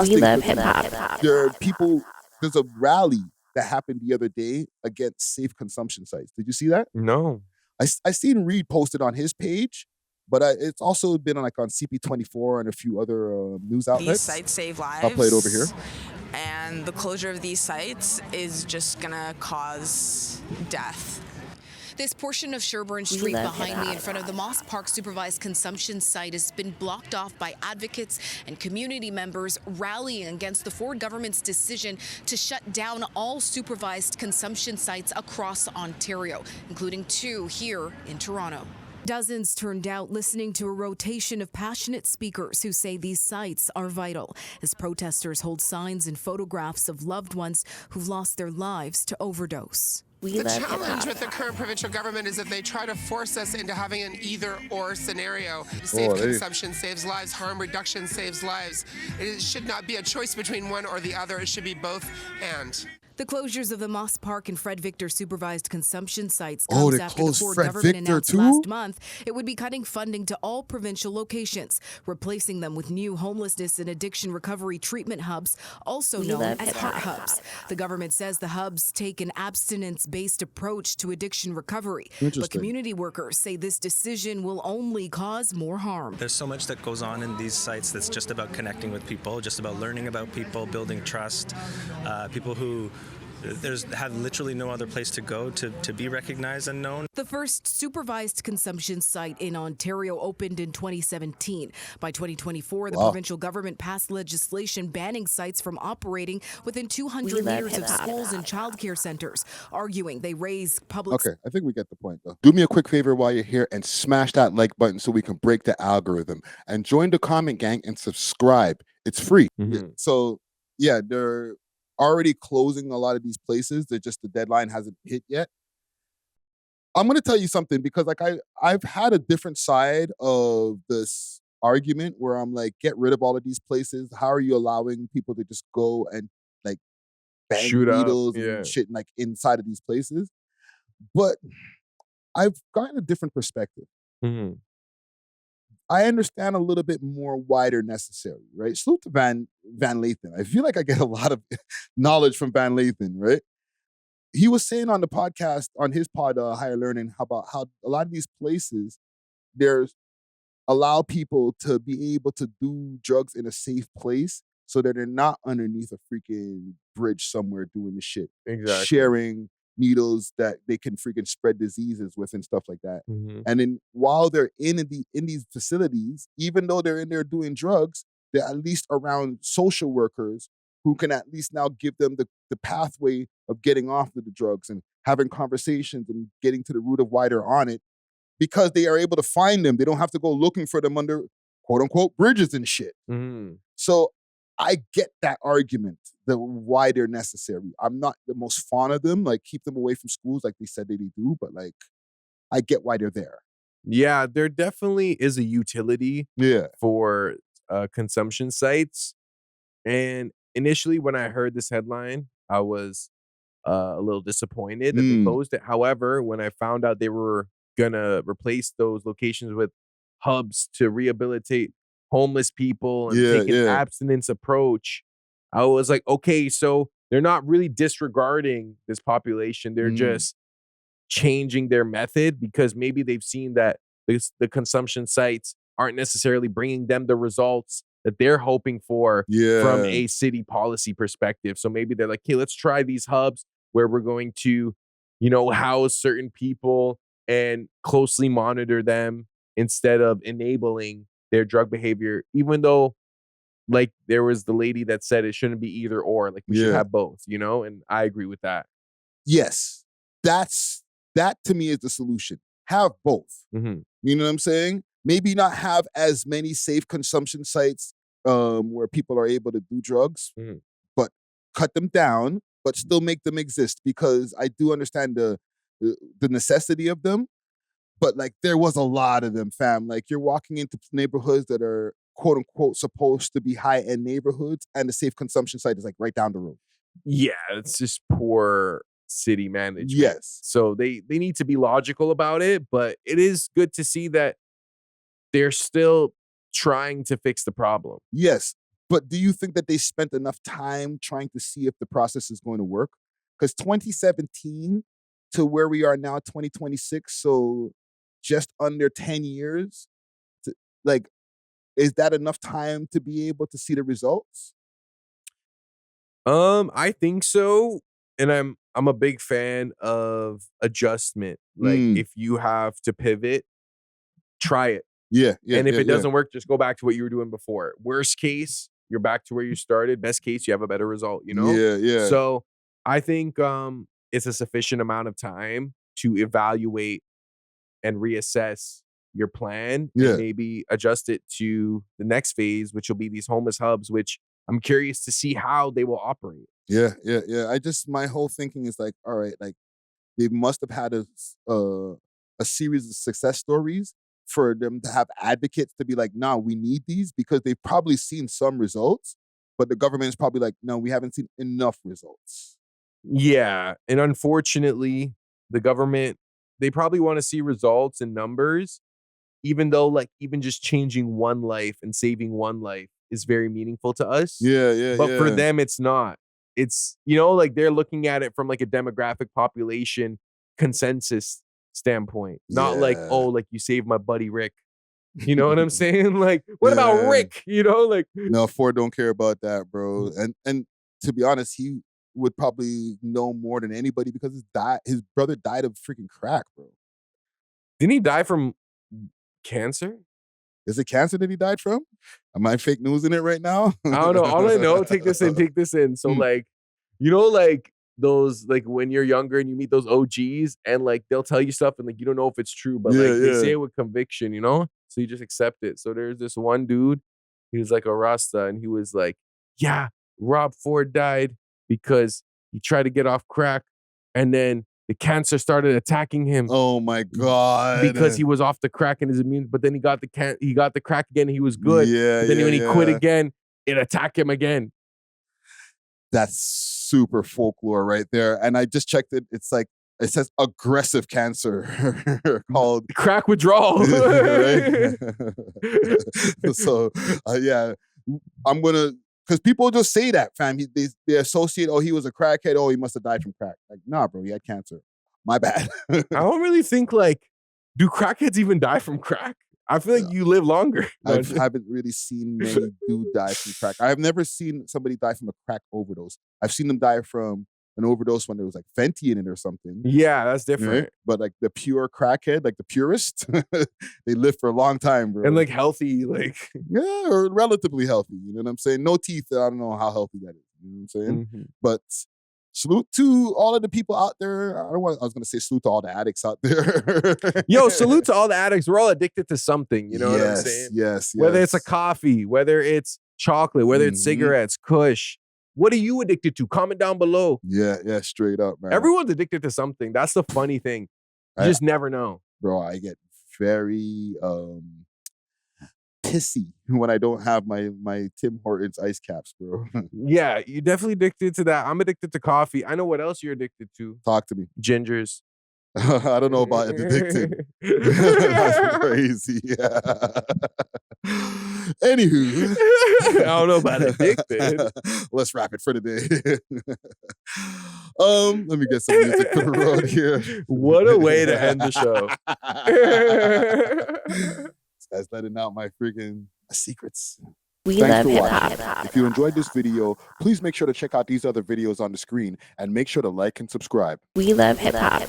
We love hip hop. There are people. There's a rally that happened the other day against safe consumption sites. Did you see that? No. I seen Reed posted on his page, but it's also been on CP24 and a few other news These outlets. sites save lives. I'll play it over here. And the closure of these sites is just gonna cause death. This portion of Sherburne Street behind me in front of the Moss Park Supervised Consumption site has been blocked off by advocates and community members rallying against the Ford government's decision to shut down all supervised consumption sites across Ontario, including 2 here in Toronto. Dozens turned out listening to a rotation of passionate speakers who say these sites are vital as protesters hold signs and photographs of loved ones who've lost their lives to overdose. We The love challenge hip-hop. with the current provincial government is that they try to force us into having an either-or scenario. Safe consumption saves lives, harm reduction saves lives. It should not be a choice between one or the other. It should be both and. The closures of the Moss Park and Fred Victor supervised consumption sites Oh, comes they after the closed Ford Fred government Victor announced too? last month it would be cutting funding to all provincial locations, replacing them with new homelessness and addiction recovery treatment hubs, also known love as hip-hop. heart hubs. The government says the hubs take an abstinence-based approach to addiction recovery, but Interesting. community workers say this decision will only cause more harm. There's so much that goes on in these sites that's just about connecting with people, just about learning about people, building trust, people who have literally no other place to go to be recognized and known. The first supervised consumption site in Ontario opened in 2017. By 2024, the provincial government passed legislation banning sites from operating within 200 We love meters of hip-hop. schools and childcare centers, arguing they raise public Okay, I think we get the point though. Do me a quick favor while you're here and smash that like button so we can break the algorithm and join the comment gang and subscribe. It's free. Mhm. So yeah, they're already closing a lot of these places. They're just the deadline hasn't hit yet. I'm gonna tell you something because I've had a different side of this argument where I'm like, get rid of all of these places. How are you allowing people to just go and like bang Shoot up, needles yeah. and shit like inside of these places? But I've gotten a different perspective. Mhm. I understand a little bit more wider necessary, right? Salute to Van Lathan. I feel like I get a lot of knowledge from Van Lathan, right? He was saying on the podcast, on his pod, Higher Learning, about how a lot of these places, there's allow people to be able to do drugs in a safe place so that they're not underneath a freaking bridge somewhere doing the shit. Exactly. Sharing needles that they can freaking spread diseases with and stuff like that. Mhm. And then while they're in these facilities, even though they're in there doing drugs, they're at least around social workers who can at least now give them the pathway of getting off of the drugs and having conversations and getting to the root of why they're on it because they are able to find them. They don't have to go looking for them under quote unquote bridges and shit. Mhm. So I get that argument, the why they're necessary. I'm not the most fond of them, like keep them away from schools like they said they do, but like I get why they're there. Yeah, there definitely is a utility Yeah. for consumption sites. And initially, when I heard this headline, I was a little disappointed that they closed it. However, when I found out they were gonna replace those locations with hubs to rehabilitate homeless people and take an abstinence approach, I was like, okay, so they're not really disregarding this population. They're just changing their method because maybe they've seen that the consumption sites aren't necessarily bringing them the results that they're hoping for from a city policy perspective. So maybe they're like, hey, let's try these hubs where we're going to, house certain people and closely monitor them instead of enabling their drug behavior, even though like there was the lady that said it shouldn't be either or, like we should have both, and I agree with that. Yes. That to me is the solution. Have both. Mhm. You know what I'm saying? Maybe not have as many safe consumption sites where people are able to do drugs, but cut them down, but still make them exist because I do understand the necessity of them. But like there was a lot of them, fam. Like you're walking into neighborhoods that are quote unquote supposed to be high-end neighborhoods, and the safe consumption site is like right down the road. Yeah, it's just poor city management. Yes. So they need to be logical about it, but it is good to see that they're still trying to fix the problem. Yes. But do you think that they spent enough time trying to see if the process is going to work? Because 2017 to where we are now, 2026, so just under 10 years, like, is that enough time to be able to see the results? I think so, and I'm a big fan of adjustment. Like, if you have to pivot, try it. Yeah. And if it doesn't work, just go back to what you were doing before. Worst case, you're back to where you started. Best case, you have a better result, you know? Yeah. So I think it's a sufficient amount of time to evaluate and reassess your plan and maybe adjust it to the next phase, which will be these homeless hubs, which I'm curious to see how they will operate. Yeah. My whole thinking is like, all right, like they must have had a series of success stories for them to have advocates to be like, nah, we need these, because they've probably seen some results, but the government is probably like, no, we haven't seen enough results. Yeah. And unfortunately, the government, they probably want to see results and numbers, even though like even just changing one life and saving one life is very meaningful to us. But for them, it's not. It's, you know, like they're looking at it from like a demographic population consensus standpoint, not like, oh, like you saved my buddy Rick. You know what I'm saying? Like, what about Rick? You know, like no, Ford don't care about that, bro. And to be honest, he would probably know more than anybody because his brother died of freaking crack, bro. Didn't he die from cancer? Is it cancer that he died from? Am I fake news in it right now? I don't know. All I know, take this in. So like, you know, like those, like when you're younger and you meet those OGs and like they'll tell you stuff and like you don't know if it's true, but like they say it with conviction, you know? So you just accept it. So there's this one dude, he was like a Rasta, and he was like, yeah, Rob Ford died because he tried to get off crack and then the cancer started attacking him. Oh my God. Because he was off the crack and his immune, but then he got the crack again and he was good. Yeah. But then when he quit again, it attacked him again. That's super folklore right there. And I just checked it. It's like, it says aggressive cancer called crack withdrawal. So yeah, I'm gonna, because people just say that, fam. They associate, oh, he was a crackhead. Oh, he must have died from crack. Like, nah, bro, he had cancer. My bad. I don't really think like, do crackheads even die from crack? I feel like you live longer. I haven't really seen many dudes die from crack. I have never seen somebody die from a crack overdose. I've seen them die from an overdose when there was like Fenty in it or something. Yeah, that's different. Right? But like the pure crackhead, like the purist, they live for a long time, bro. And like healthy, like yeah, or relatively healthy. You know what I'm saying? No teeth. I don't know how healthy that is. You know what I'm saying? Mm-hmm. But salute to all of the people out there. I was going to say salute to all the addicts out there. Yo, salute to all the addicts. We're all addicted to something. You know what I'm saying? Yes. Whether it's a coffee, whether it's chocolate, whether it's cigarettes, kush. What are you addicted to? Comment down below. Yeah, straight up, man. Everyone's addicted to something. That's the funny thing. You just never know. Bro, I get very pissy when I don't have my Tim Hortons ice caps, bro. Yeah, you're definitely addicted to that. I'm addicted to coffee. I know what else you're addicted to. Talk to me. Gingers. I don't know about addicted. That's crazy. Anywho. I don't know about addicted. Let's wrap it for the day. Let me get some music for the road here. What a way to end the show. This guy's letting out my freaking secrets. We love hip-hop. If you enjoyed this video, please make sure to check out these other videos on the screen and make sure to like and subscribe. We love hip-hop.